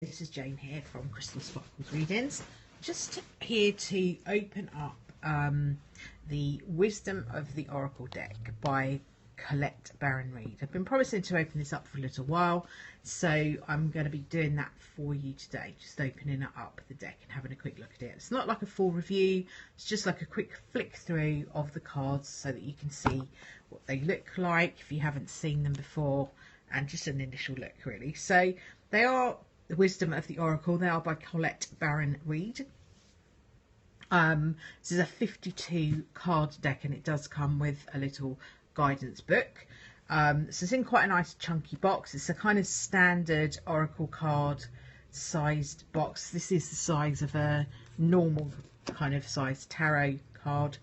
This is Jane here from Crystal Sparkles Readings. Just here to open up the Wisdom of the Oracle deck by Collette Baron Reid. I've been promising to open this up for a little while, so I'm going to be doing that for you today, just opening up the deck and having a quick look at it. It's not like a full review, it's just like a quick flick through of the cards so that you can see what they look like if you haven't seen them before, and just an initial look really. So they are The Wisdom of the Oracle. They are by Collette Baron Reid. This is a 52 card deck, and it does come with a little guidance book. So it's in quite a nice chunky box. It's a kind of standard Oracle card sized box. This is the size of a normal kind of sized tarot card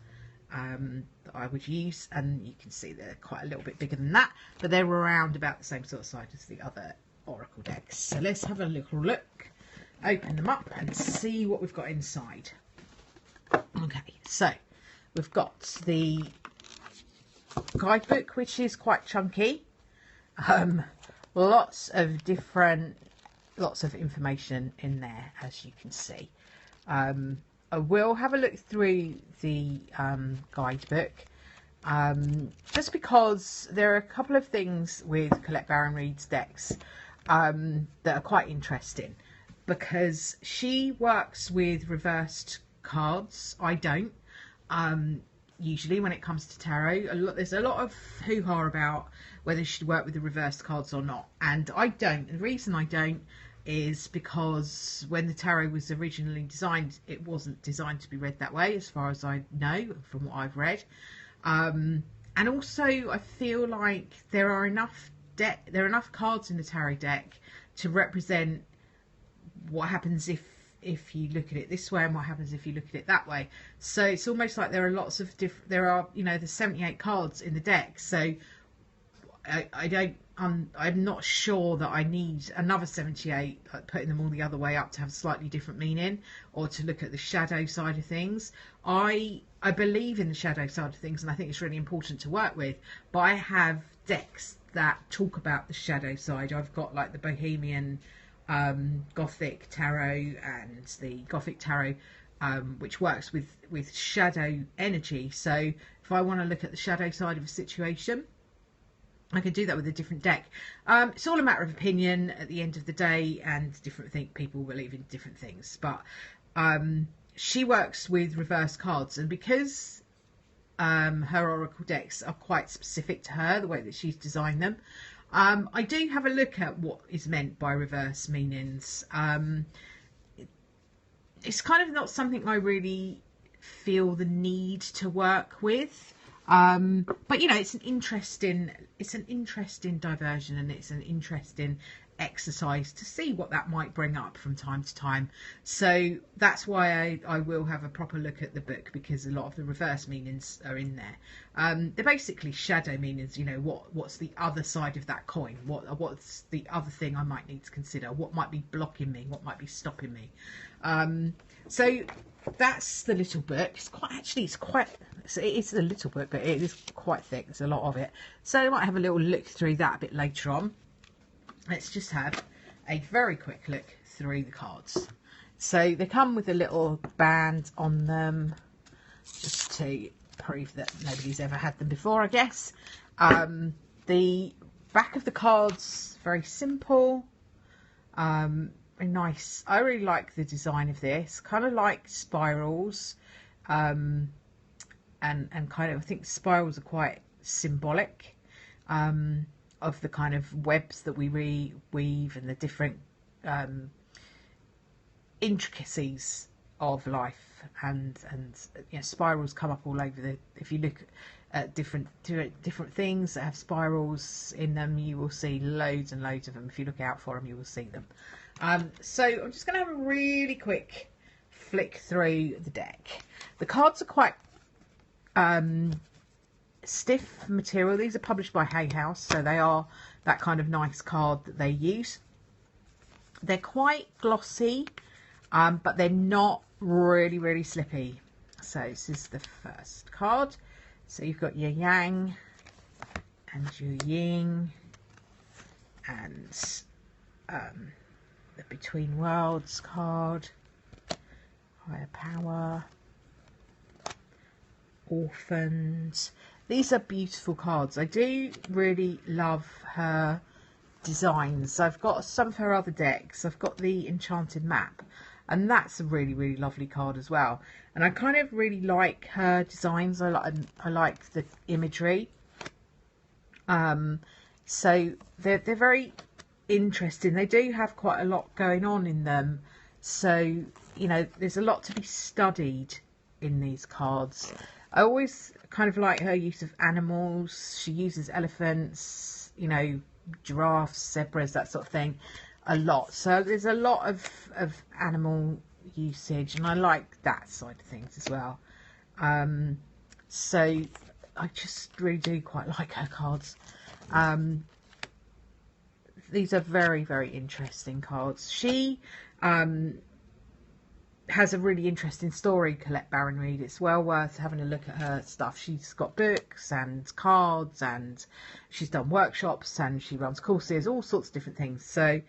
that I would use, and you can see they're quite a little bit bigger than that, but they're around about the same sort of size as the other Oracle decks. So let's have a little look, open them up and see what we've got inside. Okay, so we've got the guidebook, which is quite chunky. Lots of information in there, as you can see. I will have a look through the guidebook, just because there are a couple of things with Collette Baron Reid's decks that are quite interesting, because she works with reversed cards. I don't. Usually when it comes to tarot, there's a lot of hoo-ha about whether she should work with the reversed cards or not, and I don't. The reason I don't is because when the tarot was originally designed, it wasn't designed to be read that way, as far as I know from what I've read. And also I feel like there are enough cards in the tarot deck to represent what happens if you look at it this way and what happens if you look at it that way. So it's almost like there are lots of different, there's 78 cards in the deck, so I'm not sure that I need another 78, like putting them all the other way up, to have slightly different meaning, or to look at the shadow side of things. I believe in the shadow side of things, and I think it's really important to work with, but I have decks that talk about the shadow side. I've got like the Bohemian Gothic tarot and the Gothic tarot, which works with shadow energy. So if I want to look at the shadow side of a situation, I can do that with a different deck. It's all a matter of opinion at the end of the day, and people believe in different things. But she works with reverse cards, and because her oracle decks are quite specific to her, the way that she's designed them, I do have a look at what is meant by reverse meanings. It's kind of not something I really feel the need to work with. But it's an interesting diversion, and it's an interesting exercise to see what that might bring up from time to time. So that's why I will have a proper look at the book, because a lot of the reverse meanings are in there. They're basically shadow meanings. What's the other side of that coin? What's the other thing I might need to consider? What might be blocking me? What might be stopping me? So that's the little book. It's a little book, but it is quite thick. There's a lot of it, so I might have a little look through that a bit later on. Let's just have a very quick look through the cards. So they come with a little band on them, just to prove that nobody's ever had them before, I guess. The back of the cards, very simple, very nice. I really like the design of this, kind of like spirals, and kind of, I think spirals are quite symbolic of the kind of webs that we weave, and the different intricacies of life, and spirals come up all over if you look at different things that have spirals in them, you will see loads and loads of them. If you look out for them, you will see them. So I'm just going to have a really quick flick through the deck. The cards are quite stiff material. These are published by Hay House, so they are that kind of nice card that they use. They're quite glossy, but they're not really slippy. So this is the first card. So you've got your yang and your yin, and the Between Worlds card, Higher Power, Orphans. These are beautiful cards. I do really love her designs. I've got some of her other decks. I've got the Enchanted Map, and that's a really, really lovely card as well. And I kind of really like her designs. I like the imagery. So they're very interesting. They do have quite a lot going on in them. So, you know, there's a lot to be studied in these cards. I always kind of like her use of animals. She uses elephants, you know, giraffes, zebras, that sort of thing, a lot. So there's a lot of animal usage, and I like that side of things as well. So I just really do quite like her cards. These are very, very interesting cards. She has a really interesting story, Collette Baron Reid. It's well worth having a look at her stuff. She's got books and cards, and she's done workshops, and she runs courses, all sorts of different things. So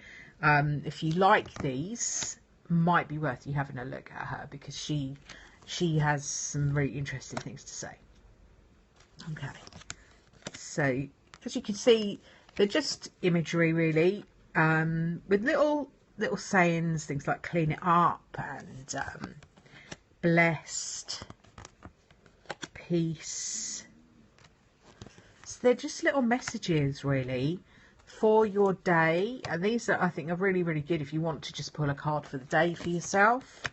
if you like these, might be worth you having a look at her, because she has some really interesting things to say. Okay, so as you can see, they're just imagery really, with little sayings, things like clean it up and blessed, peace. So they're just little messages really for your day, and these are, I think, are really, really good if you want to just pull a card for the day for yourself.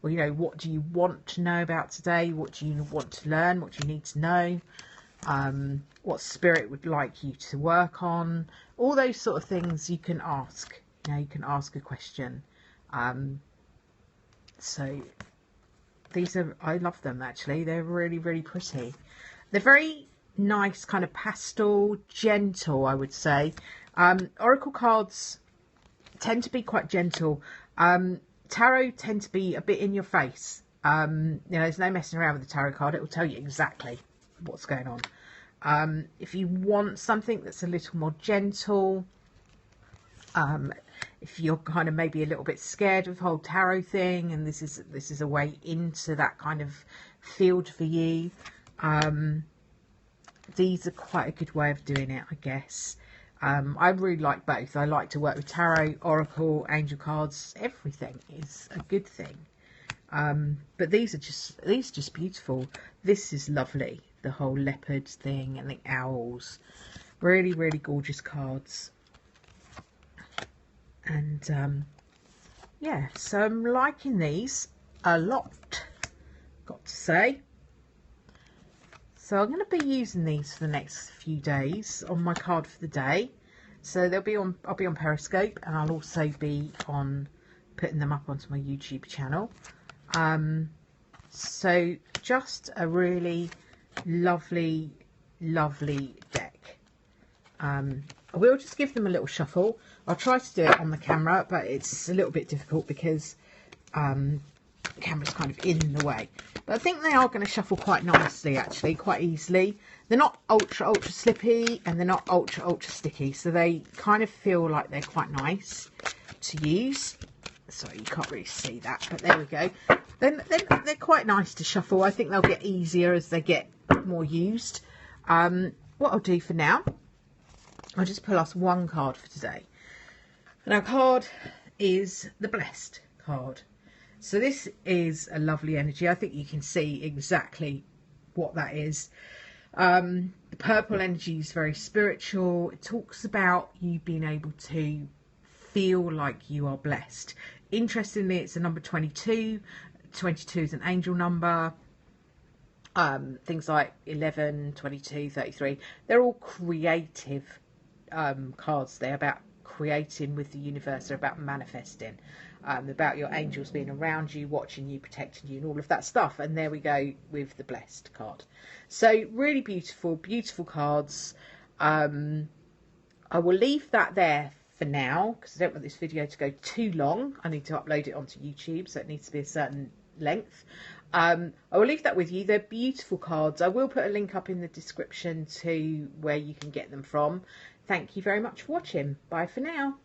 Or, you know, what do you want to know about today? What do you want to learn? What do you need to know? What spirit would like you to work on? All those sort of things you can ask. You know, you can ask a question. So these are, I love them actually. They're really, really pretty. They're very nice, kind of pastel, gentle, I would say. Oracle cards tend to be quite gentle. Tarot tend to be a bit in your face. You know, there's no messing around with the tarot card. It will tell you exactly what's going on. If you want something that's a little more gentle, if you're kind of maybe a little bit scared of the whole tarot thing, and this is a way into that kind of field for you, these are quite a good way of doing it, I guess. I really like both. I like to work with tarot, oracle, angel cards. Everything is a good thing. But these are just beautiful. This is lovely. The whole leopards thing and the owls. Really, really gorgeous cards. And yeah, so I'm liking these a lot, got to say. So I'm going to be using these for the next few days on my card for the day. So I'll be on Periscope, and I'll also be on putting them up onto my YouTube channel. So just a really lovely deck. I will just give them a little shuffle. I'll try to do it on the camera, but it's a little bit difficult because the camera's kind of in the way. But I think they are going to shuffle quite nicely, actually, quite easily. They're not ultra slippy, and they're not ultra sticky, so they kind of feel like they're quite nice to use. Sorry, you can't really see that, but there we go. They're quite nice to shuffle. I think they'll get easier as they get more used. What I'll do for now, I'll just pull us one card for today. And our card is the Blessed card. So this is a lovely energy. I think you can see exactly what that is. The purple energy is very spiritual. It talks about you being able to feel like you are blessed. Interestingly, it's a number 22. 22 is an angel number. Things like 11, 22, 33. They're all creative cards. They're about creating with the universe. They're about manifesting. About your angels being around you, watching you, protecting you, and all of that stuff. And there we go with the Blessed card. So really beautiful cards. I will leave that there for now because I don't want this video to go too long. I need to upload it onto YouTube, so it needs to be a certain length. I will leave that with you. They're beautiful cards. I will put a link up in the description to where you can get them from. Thank you very much for watching. Bye for now.